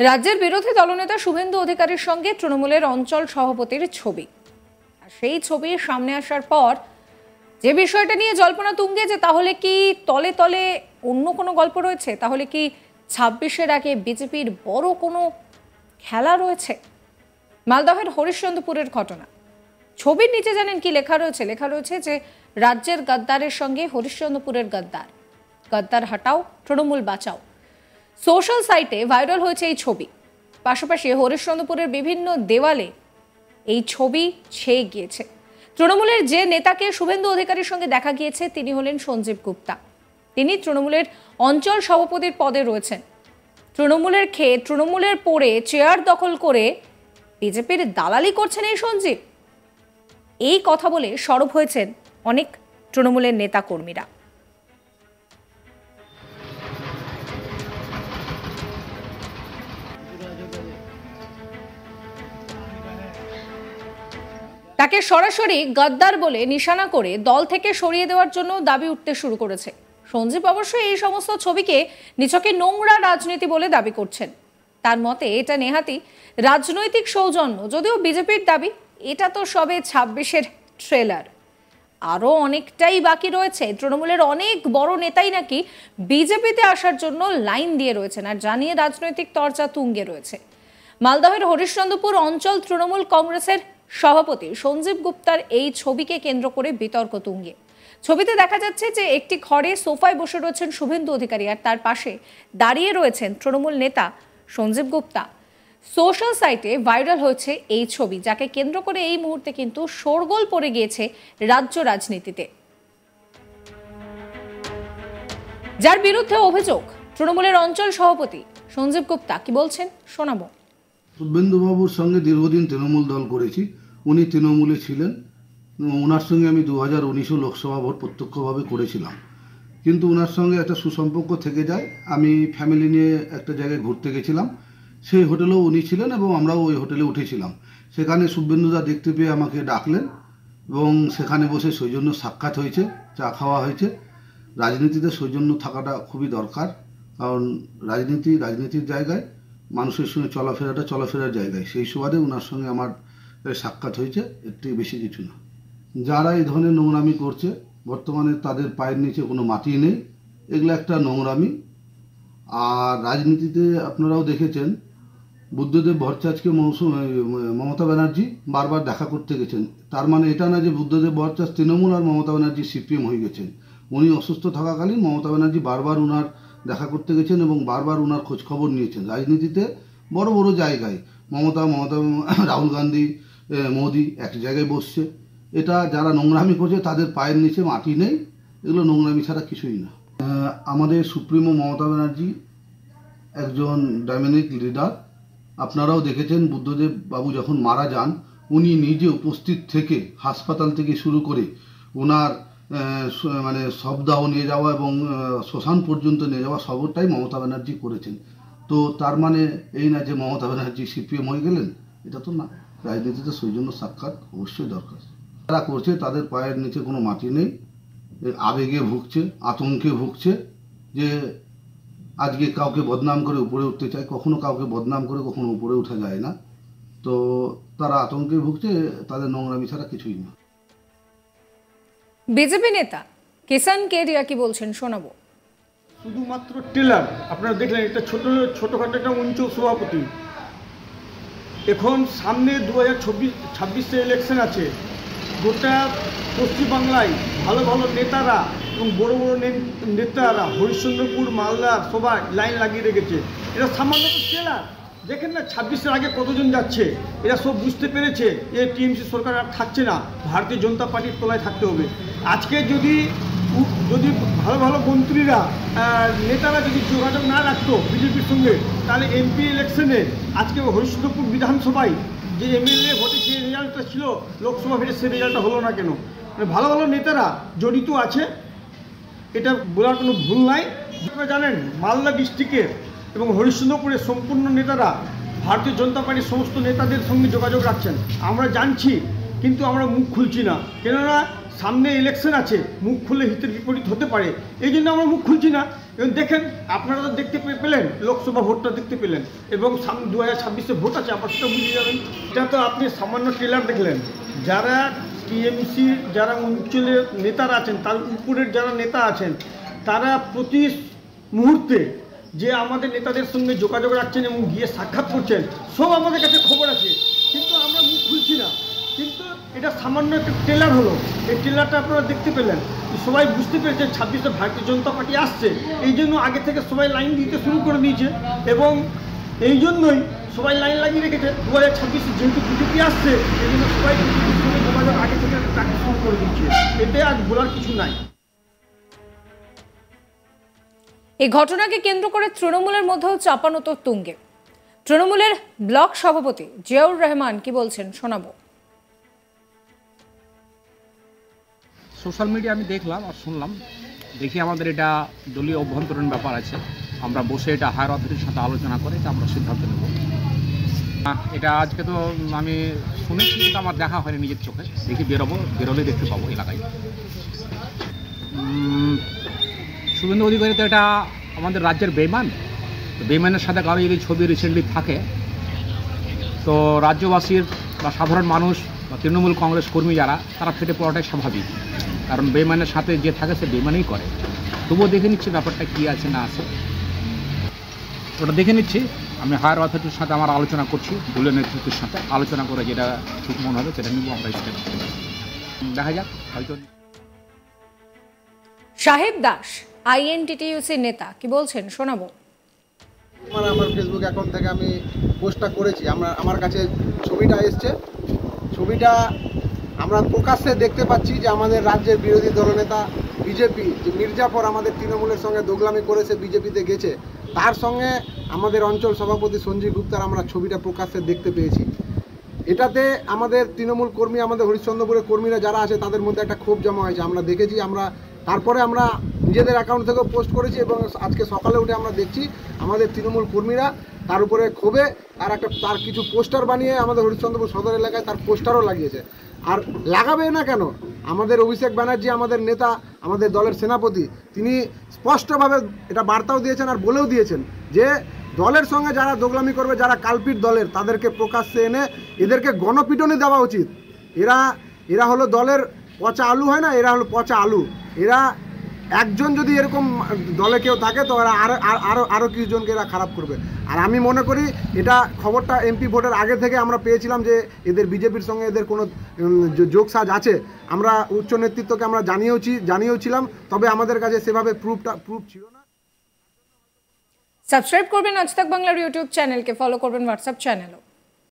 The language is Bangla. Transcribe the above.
রাজ্যের বিরোধী দলনেতা শুভেন্দু অধিকারীর সঙ্গে তৃণমূলের অঞ্চল সভাপতির ছবি। আর সেই ছবি সামনে আসার পর যে বিষয়টা নিয়ে জল্পনা তুঙ্গে যে তাহলে কি তলে তলে অন্য কোনো গল্প রয়েছে, তাহলে কি ২৬-এর আগে বিজেপির বড় কোনো খেলা রয়েছে। মালদহের হরিশ্চন্দ্রপুরের ঘটনা। ছবির নিচে জানেন কি লেখা রয়েছে? লেখা রয়েছে যে রাজ্যের গদ্দারের সঙ্গে হরিশ্চন্দ্রপুরের গদ্দার, গদ্দার হটাও তৃণমূল বাঁচাও। সোশ্যাল সাইটে ভাইরাল হয়েছে এই ছবি। পাশাপাশি হরিশ্চন্দ্রপুরের বিভিন্ন দেওয়ালে এই ছবি ছেয়ে গিয়েছে। তৃণমূলের যে নেতাকে শুভেন্দু অধিকারীর সঙ্গে দেখা গিয়েছে তিনি হলেন সঞ্জীব গুপ্তা। তিনি তৃণমূলের অঞ্চল সভাপতির পদে রয়েছেন। তৃণমূলের খেয়ে তৃণমূলের পড়ে চেয়ার দখল করে বিজেপির দালালি করছেন এই সঞ্জীব। এই কথা বলে সরব হয়েছেন অনেক তৃণমূলের নেতা কর্মীরা। তাকে সরাসরি গদ্দার বলে নিশানা করে দল থেকে সরিয়ে দেওয়ার জন্য দাবি উঠতে শুরু করেছে। সঞ্জীব অবশ্যই এই সমস্ত ছবিকে নিছকে নোংরা রাজনীতি বলে দাবি করছেন। তার মতে এটা নেহাতি রাজনৈতিক সৌজন্য, যদিও বিজেপির দাবি এটা তো সবে ২৬-এর ট্রেলার, আরও অনেকটাই বাকি রয়েছে। তৃণমূলের অনেক বড় নেতাই নাকি বিজেপিতে আসার জন্য লাইন দিয়ে রয়েছেন, আর জানিয়ে রাজনৈতিক চর্চা তুঙ্গে রয়েছে। মালদহের হরিশ্চন্দ্রপুর অঞ্চল তৃণমূল কংগ্রেসের সভাপতি সঞ্জীব গুপ্তার এই ছবিকে কেন্দ্র করে বিতর্ক তুঙ্গে। ছবিতে দেখা যাচ্ছে যে একটি ঘরে সোফায় বসে রয়েছেন শুভেন্দু অধিকারী, আর তার পাশে দাঁড়িয়ে রয়েছেন তৃণমূল নেতা সঞ্জীব গুপ্তা। সোশ্যাল সাইটে ভাইরাল হয়েছে এই ছবি, যাকে কেন্দ্র করে এই মুহূর্তে কিন্তু শোরগোল পড়ে গিয়েছে রাজ্য রাজনীতিতে। যার বিরুদ্ধে অভিযোগ তৃণমূলের অঞ্চল সভাপতি সঞ্জীব গুপ্তা কি বলছেন শোনাবো। শুভেন্দুবাবুর সঙ্গে দীর্ঘদিন তৃণমূল দল করেছি, উনি তৃণমূলে ছিলেন। ওনার সঙ্গে আমি 2019 লোকসভা ভোট প্রত্যক্ষভাবে করেছিলাম, কিন্তু ওনার সঙ্গে একটা সুসম্পর্ক থেকে যায়। আমি ফ্যামিলি নিয়ে একটা জায়গায় ঘুরতে গেছিলাম, সেই হোটেলেও উনি ছিলেন এবং আমরাও ওই হোটেলে উঠেছিলাম। সেখানে শুভেন্দুদা দেখতে পেয়ে আমাকে ডাকলেন এবং সেখানে বসে সৌজন্য সাক্ষাৎ হয়েছে, চা খাওয়া হয়েছে। রাজনীতিতে সৌজন্য থাকাটা খুবই দরকার, কারণ রাজনীতির জায়গায় মানুষের সঙ্গে চলাফেরার জায়গায়। সেই সুবাদে ওনার সঙ্গে আমার সাক্ষাৎ হয়েছে, এর থেকে বেশি কিছু না। যারা এই ধরনের নোংরামি করছে বর্তমানে তাদের পায়ের নিচে কোনো মাটি নেই, এগুলো একটা নোংরামি। আর রাজনীতিতে আপনারাও দেখেছেন বুদ্ধদেব ভট্টাচার্যকে মমতা ব্যানার্জি বারবার দেখা করতে গেছেন। তার মানে এটা না যে বুদ্ধদেব ভট্টাচার্য তৃণমূল আর মমতা ব্যানার্জি সিপিএম হয়ে গেছেন। উনি অসুস্থ থাকাকালীন মমতা ব্যানার্জি বারবার ওনার দেখা করতে গেছেন এবং বারবার ওনার খোঁজখবর নিয়েছেন। রাজনীতিতে বড় বড় জায়গায় মমতা রাহুল গান্ধী, মোদি এক জায়গায় বসছে। এটা যারা নোংরামি করছে তাদের পায়ের নিচে মাটি নেই, এগুলো নোংরামি ছাড়া কিছুই না। আমাদের সুপ্রিমো মমতা ব্যানার্জি একজন ডাইনামিক লিডার। আপনারাও দেখেছেন বুদ্ধদেব বাবু যখন মারা যান উনি নিজে উপস্থিত থেকে হাসপাতাল থেকে শুরু করে ওনার শবদাহ নিয়ে যাওয়া এবং শ্মশান পর্যন্ত নিয়ে যাওয়া সবটাই মমতা ব্যানার্জি করেছেন। তো তার মানে এই না যে মমতা ব্যানার্জি সিপিএম হয়ে গেলেন, এটা তো না। রাজনীতিতে সৌজন্য সাক্ষাৎ অবশ্যই দরকার। যারা করছে তাদের পায়ের নিচে কোনো মাটি নেই, আবেগে ভুগছে, আতঙ্কে ভুগছে যে আজকে কাউকে বদনাম করে উপরে উঠতে চায়। কখনো কাউকে বদনাম করে কখনো উপরে ওঠা যায় না। তো তারা আতঙ্কে ভুগছে, তাদের নোংরামি ছাড়া কিছুই না। বিজেপি নেতা কিষান কেডিয়া কি বলছেন শোনাবো। শুধুমাত্র টেলার আপনারা দেখলেন, এটা ছোটখাটো একটা অঞ্চল সভাপতি। এখন সামনে 2026 ইলেকশন আছে। গোটা পশ্চিমবাংলায় ভালো ভালো নেতারা এবং বড় বড় নেতারা হরিশ্চন্দ্রপুর মালদা সবাই লাইন লাগিয়ে রেখেছে। এটা সামান্য টেলার। দেখেন না 26-এর আগে কতজন যাচ্ছে। এরা সব বুঝতে পেরেছে যে টিএমসি সরকার আর থাকছে না, ভারতীয় জনতা পার্টির তলায় থাকতে হবে। আজকে যদি ভালো ভালো মন্ত্রীরা নেতারা যদি যোগাযোগ না রাখতো বিজেপির সঙ্গে, তাহলে এমপি ইলেকশনে আজকে হরিশ্চন্দ্রপুর বিধানসভায় যে এমএলএ ভোটে যে রেজাল্টটা ছিল লোকসভা ভোটে সেই রেজাল্টটা হলো না কেন? ভালো ভালো নেতারা জড়িত আছে, এটা বলার কোনো ভুল নাই। আপনারা জানেন মালদা ডিস্ট্রিক্টের এবং হরিশ্চন্দ্রপুরের সম্পূর্ণ নেতারা ভারতীয় জনতা পার্টির সমস্ত নেতাদের সঙ্গে যোগাযোগ রাখছেন। আমরা জানছি, কিন্তু আমরা মুখ খুলছি না, কেননা সামনে ইলেকশন আছে, মুখ খুললে হিতের বিপরীত হতে পারে। এই জন্য আমরা মুখ খুলছি না। এবং দেখেন আপনারা তো দেখতে পেলেন, লোকসভা ভোটটা দেখতে পেলেন, এবং 2026-এ ভোট আছে, আবার সেটা বুঝে যাবেন। এটা তো আপনি সামান্য ট্রেলার দেখলেন। যারা টিএমসি যারা অঞ্চলের নেতারা আছেন, তার উপরের যারা নেতা আছেন, তারা প্রতি মুহূর্তে যে আমাদের নেতাদের সঙ্গে যোগাযোগ রাখছেন এবং গিয়ে সাক্ষাৎ করছেন, সব আমাদের কাছে খবর আছে, কিন্তু আমরা মুখ খুলছি না। কিন্তু এটা সামান্য একটা ট্রেলার হলো। এই ট্রেলারটা আপনারা দেখতে পেলেন, সবাই বুঝতে পেরেছে 26-এ ভারতীয় জনতা পার্টি আসছে, এই জন্য আগে থেকে সবাই লাইন দিতে শুরু করে দিয়েছে, এবং এই জন্যই সবাই লাইন লাগিয়ে রেখেছে। 2026-এ যেহেতু বিজেপি আসছে, এই জন্য সবাই বিজেপির সঙ্গে যোগাযোগ আগে থেকে ডাকতে শুরু করে দিচ্ছে। এতে আজ বলার কিছু নাই। এই ঘটনাকে কেন্দ্র করে তৃণমূলের মধ্যেও চাপানোতর তুঙ্গে। তৃণমূলের ব্লক সভাপতি জিয়াউর রহমান কি বলছেন শোনাবো। সোশ্যাল মিডিয়া আমি দেখলাম আর শুনলাম, দেখি আমাদের এটা দলীয় অভ্যন্তরীণ ব্যাপার আছে, আমরা বসে এটা হায়ার অথরিটির সাথে আলোচনা করে এটা আমরা সিদ্ধান্ত নেব। এটা আজকে তো আমি শুনেছি, কিন্তু আমার দেখা হয়নি নিজের চোখে, দেখি বেরোলে দেখতে পাবো এলাকায়। শুভেন্দু অধিকারী তো এটা আমাদের রাজ্যের বেইমান, বেইমানের সাথে কারো যদি ছবি রিসেন্টলি থাকে, তো রাজ্যবাসীর বা সাধারণ মানুষ বা তৃণমূল কংগ্রেস কর্মী যারা, তারা ফেটে পড়াটাই স্বাভাবিক, কারণ বেইমানের সাথে যে থাকে সে বেইমানই করে। তবুও দেখে নিচ্ছি ব্যাপারটা কী আছে না আছে, ওটা দেখে নিচ্ছি। আমি হায়ার অথরিটির সাথে আমার আলোচনা করছি, দলীয় নেতৃত্বের সাথে আলোচনা করে যেটা ঠিক মনে হবে সেটা নিব আমরা, দেখা যাক। হয়তো সাহেব দাস আইএনটিটিইউসির নেতা কি বলছেন শোনাবো। আমার ফেসবুক অ্যাকাউন্ট থেকে আমি পোস্টটা করেছি, আমার কাছে ছবিটা এসছে। ছবিটা আমরা প্রকাশ্যে দেখতে পাচ্ছি যে আমাদের রাজ্যের বিরোধী দলনেতা বিজেপি, যে মির্জাফর আমাদের তৃণমূলের সঙ্গে দোগলামি করেছে, বিজেপিতে গেছে, তার সঙ্গে আমাদের অঞ্চল সভাপতি সঞ্জীব গুপ্তার আমরা ছবিটা প্রকাশ্যে দেখতে পেয়েছি। এটাতে আমাদের তৃণমূল কর্মী, আমাদের হরিশ্চন্দ্রপুরের কর্মীরা যারা আছে তাদের মধ্যে একটা ক্ষোভ জমা হয়েছে, আমরা দেখেছি। তারপরে আমরা নিজেদের অ্যাকাউন্ট থেকেও পোস্ট করেছি, এবং আজকে সকালে উঠে আমরা দেখছি আমাদের তৃণমূল কর্মীরা তার উপরে ক্ষোভে তার কিছু পোস্টার বানিয়ে আমাদের হরিশ্চন্দ্রপুর সদর এলাকায় তার পোস্টারও লাগিয়েছে। আর লাগাবে না কেন? আমাদের অভিষেক ব্যানার্জি, আমাদের নেতা, আমাদের দলের সেনাপতি, তিনি স্পষ্টভাবে এটা বার্তাও দিয়েছেন আর বলেও দিয়েছেন যে দলের সঙ্গে যারা দোগলামি করবে, যারা কালপিট দলের, তাদেরকে প্রকাশ্যে এনে এদেরকে গণপিটনি দেওয়া উচিত। এরা হলো দলের পচা আলু, হয় না, এরা হলো পচা আলু। এরা একজন যদি এরকম দলে কেউ থাকে তো এরা আরও কিছুজনকে এরা খারাপ করবে। আর আমি মনে করি এটা খবরটা এমপি ভোটের আগে থেকে আমরা পেয়েছিলাম যে এদের বিজেপির সঙ্গে এদের কোনো যোগসাজ আছে। আমরা উচ্চ নেতৃত্বকে আমরা জানিয়েওছিলাম, তবে আমাদের কাছে সেভাবে প্রুফ ছিল না। সাবস্ক্রাইব করবেন আজ তাক বাংলার ইউটিউব চ্যানেলকে, ফলো করবেন হোয়াটসঅ্যাপ চ্যানেলও।